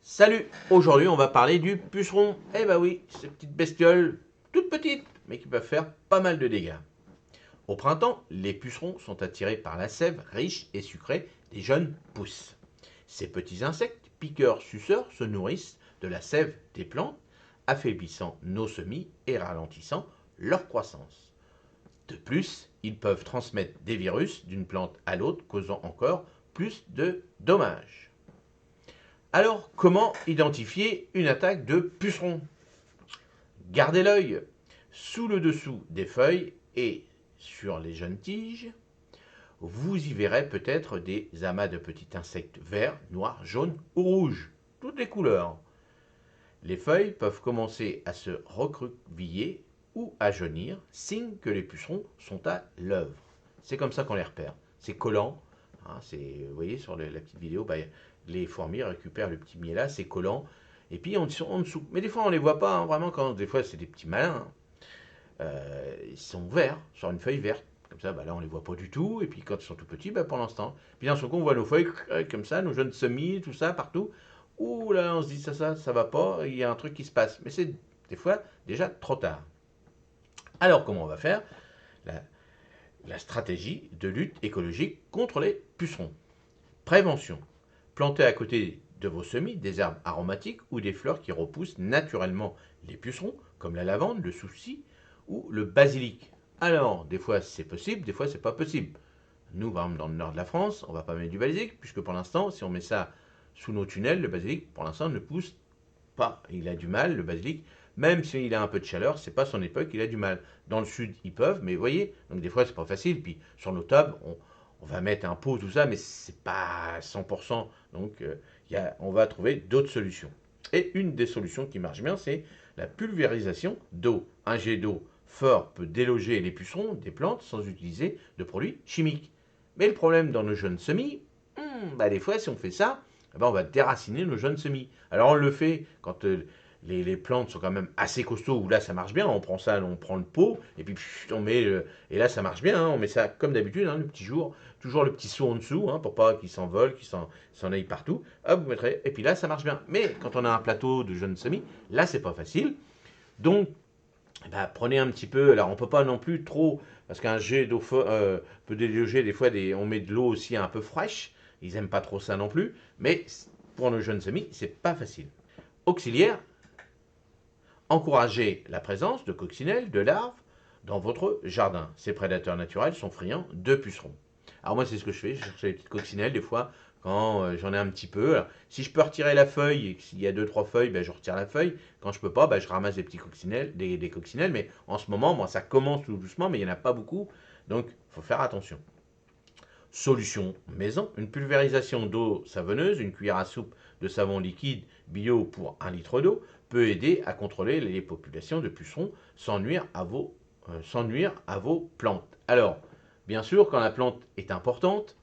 Salut! Aujourd'hui, on va parler du puceron. Eh bah oui, ces petites bestioles toutes petites, mais qui peuvent faire pas mal de dégâts. Au printemps, les pucerons sont attirés par la sève riche et sucrée des jeunes pousses. Ces petits insectes, piqueurs-suceurs, se nourrissent de la sève des plantes, affaiblissant nos semis et ralentissant leur croissance. De plus, ils peuvent transmettre des virus d'une plante à l'autre, causant encore plus de dommages. Alors, comment identifier une attaque de puceron? Gardez l'œil sous le dessous des feuilles et sur les jeunes tiges. Vous y verrez peut-être des amas de petits insectes verts, noirs, jaunes ou rouges, toutes les couleurs. Les feuilles peuvent commencer à se recroqueviller ou à jaunir, signe que les pucerons sont à l'œuvre. C'est comme ça qu'on les repère. C'est collant. Hein, vous voyez sur la petite vidéo, les fourmis récupèrent le petit miel là, c'est collant. Et puis en dessous. Mais des fois on ne les voit pas, hein, vraiment, quand des fois c'est des petits malins. Hein. Ils sont verts, sur une feuille verte. Comme ça, là on ne les voit pas du tout. Et puis quand ils sont tout petits, pour l'instant. Puis d'un seul coup on voit nos feuilles comme ça, nos jeunes semis, tout ça, partout. Ouh là, on se dit ça va pas, il y a un truc qui se passe. Mais c'est des fois déjà trop tard. Alors comment on va faire la, la stratégie de lutte écologique contre les pucerons? Prévention. Plantez à côté de vos semis des herbes aromatiques ou des fleurs qui repoussent naturellement les pucerons, comme la lavande, le souci ou le basilic. Alors, des fois c'est possible, des fois c'est pas possible. Nous, par exemple, dans le nord de la France, on ne va pas mettre du basilic, puisque pour l'instant, si on met ça sous nos tunnels, le basilic, pour l'instant, ne pousse pas. Il a du mal, le basilic, même s'il a un peu de chaleur, c'est pas son époque, il a du mal. Dans le sud, ils peuvent, mais vous voyez, donc des fois, c'est pas facile. Puis sur nos tables, on va mettre un pot, tout ça, mais c'est pas 100%. Donc, on va trouver d'autres solutions. Et une des solutions qui marche bien, c'est la pulvérisation d'eau. Un jet d'eau fort peut déloger les pucerons des plantes sans utiliser de produits chimiques. Mais le problème dans nos jeunes semis, des fois, si on fait ça, on va déraciner nos jeunes semis. Alors on le fait quand les plantes sont quand même assez costauds, où là ça marche bien, on prend ça, on prend le pot, et puis on met, et là ça marche bien, hein, on met ça comme d'habitude, hein, le petit jour, toujours le petit seau en dessous, hein, pour pas qu'il s'envole, qu'il s'en aille partout, hop, vous mettrez, et puis là ça marche bien. Mais quand on a un plateau de jeunes semis, là c'est pas facile, donc prenez un petit peu, alors on peut pas non plus trop, parce qu'un jet d'eau peut déloger des fois, on met de l'eau aussi un peu fraîche, ils aiment pas trop ça non plus, mais pour nos jeunes semis, c'est pas facile. Auxiliaire, encouragez la présence de coccinelles, de larves dans votre jardin. Ces prédateurs naturels sont friands de pucerons. Alors moi c'est ce que je fais, je cherche les petites coccinelles des fois quand j'en ai un petit peu. Alors, si je peux retirer la feuille et s'il y a deux trois feuilles, je retire la feuille. Quand je peux pas, je ramasse des petits coccinelles, des coccinelles. Mais en ce moment, ça commence tout doucement, mais il n'y en a pas beaucoup, donc il faut faire attention. Solution maison, une pulvérisation d'eau savonneuse, une cuillère à soupe de savon liquide bio pour 1 litre d'eau peut aider à contrôler les populations de pucerons sans nuire à vos plantes. Alors, bien sûr, quand la plante est importante,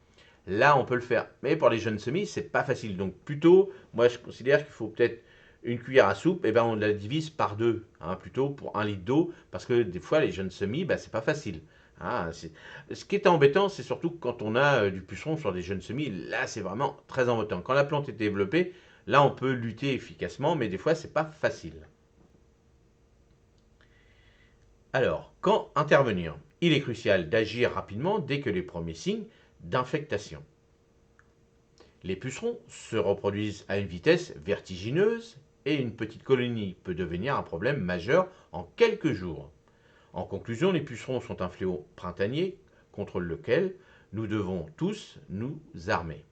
là on peut le faire. Mais pour les jeunes semis, c'est pas facile. Donc plutôt, moi je considère qu'il faut peut-être une cuillère à soupe, et on la divise par deux, hein, plutôt pour 1 litre d'eau, parce que des fois les jeunes semis, c'est pas facile. Hein, ce qui est embêtant, c'est surtout quand on a du puceron sur des jeunes semis, là c'est vraiment très embêtant. Quand la plante est développée, là on peut lutter efficacement, mais des fois c'est pas facile. Alors, quand intervenir? Il est crucial d'agir rapidement dès que les premiers signes d'infectation. Les pucerons se reproduisent à une vitesse vertigineuse et une petite colonie peut devenir un problème majeur en quelques jours. En conclusion, les pucerons sont un fléau printanier contre lequel nous devons tous nous armer.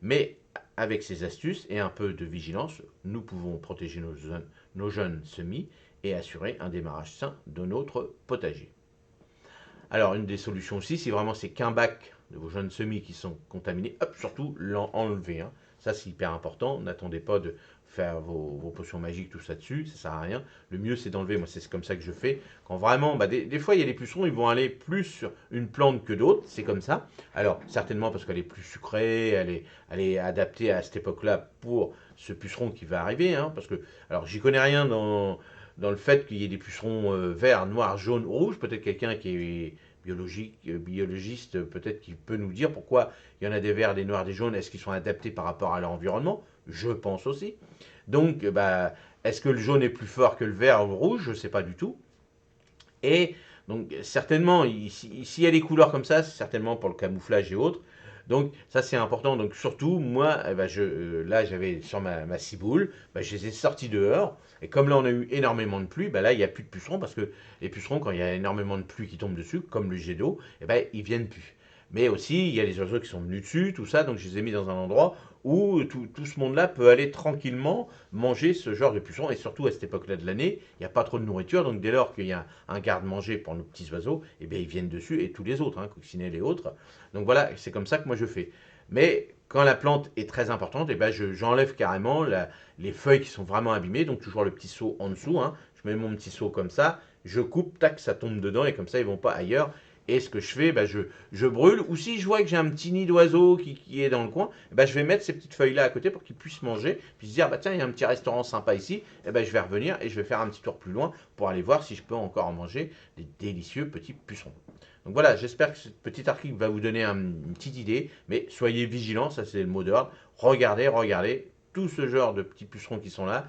Mais avec ces astuces et un peu de vigilance, nous pouvons protéger nos jeunes semis et assurer un démarrage sain de notre potager. Alors, une des solutions aussi, si vraiment c'est qu'un bac de vos jeunes semis qui sont contaminés, hop, surtout l'enlever. Hein. Ça, c'est hyper important. N'attendez pas de faire vos potions magiques, tout ça dessus, ça sert à rien. Le mieux, c'est d'enlever. Moi, c'est comme ça que je fais. Quand vraiment, des fois, il y a des pucerons, ils vont aller plus sur une plante que d'autres. C'est comme ça. Alors, certainement parce qu'elle est plus sucrée, elle est adaptée à cette époque-là pour ce puceron qui va arriver. Hein, parce que, alors, j'y connais rien dans le fait qu'il y ait des pucerons verts, noirs, jaunes, rouges. Peut-être quelqu'un qui est biologiste, peut-être qui peut nous dire pourquoi il y en a des verts, des noirs, des jaunes. Est-ce qu'ils sont adaptés par rapport à leur environnement? je pense aussi. Donc, bah, est-ce que le jaune est plus fort que le vert ou le rouge? Je ne sais pas du tout. Et donc, certainement, s'il y a des couleurs comme ça, c'est certainement pour le camouflage et autres. Donc, ça, c'est important. Donc, surtout, moi, ben, là, j'avais sur ma ciboule, ben, je les ai sortis dehors. Et comme là, on a eu énormément de pluie, ben, là, il n'y a plus de pucerons parce que les pucerons, quand il y a énormément de pluie qui tombe dessus, comme le jet d'eau, eh ben, ils viennent plus. Mais aussi, il y a les oiseaux qui sont venus dessus, tout ça. Donc, je les ai mis dans un endroit où tout ce monde-là peut aller tranquillement manger ce genre de pucerons. Et surtout, à cette époque-là de l'année, il n'y a pas trop de nourriture. Donc, dès lors qu'il y a un garde-manger pour nos petits oiseaux, eh bien, ils viennent dessus et tous les autres, hein, coccinelles et autres. Donc voilà, c'est comme ça que moi je fais. Mais quand la plante est très importante, eh ben, j'enlève carrément les feuilles qui sont vraiment abîmées. Donc toujours le petit seau en dessous. Hein. Je mets mon petit seau comme ça, je coupe, tac, ça tombe dedans et comme ça ils vont pas ailleurs. Et ce que je fais, ben, je brûle. Ou si je vois que j'ai un petit nid d'oiseau qui est dans le coin, eh ben, je vais mettre ces petites feuilles-là à côté pour qu'ils puissent manger. Puis se dire, bah, tiens, il y a un petit restaurant sympa ici. Eh ben, je vais revenir et je vais faire un petit tour plus loin pour aller voir si je peux encore en manger des délicieux petits pucerons. Donc voilà, j'espère que ce petit article va vous donner une petite idée, mais soyez vigilants, ça c'est le mot d'ordre. Regardez, tout ce genre de petits pucerons qui sont là,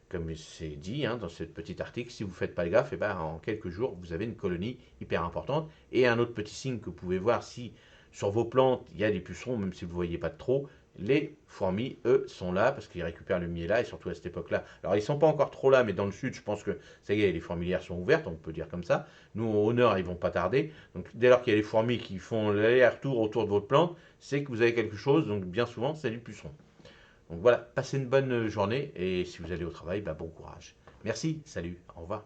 comme c'est dit hein, dans ce petit article, si vous ne faites pas gaffe, et ben, en quelques jours, vous avez une colonie hyper importante. Et un autre petit signe que vous pouvez voir si sur vos plantes, il y a des pucerons, même si vous ne voyez pas de trop, les fourmis, eux, sont là parce qu'ils récupèrent le miel là, et surtout à cette époque-là. Alors, ils ne sont pas encore trop là, mais dans le sud, je pense que ça y est, les fourmilières sont ouvertes, on peut dire comme ça. Nous, au nord, ils vont pas tarder. Donc, dès lors qu'il y a les fourmis qui font l'aller-retour autour de votre plante, c'est que vous avez quelque chose. Donc, bien souvent, c'est du puceron. Donc voilà, passez une bonne journée et si vous allez au travail, bah, bon courage. Merci, salut, au revoir.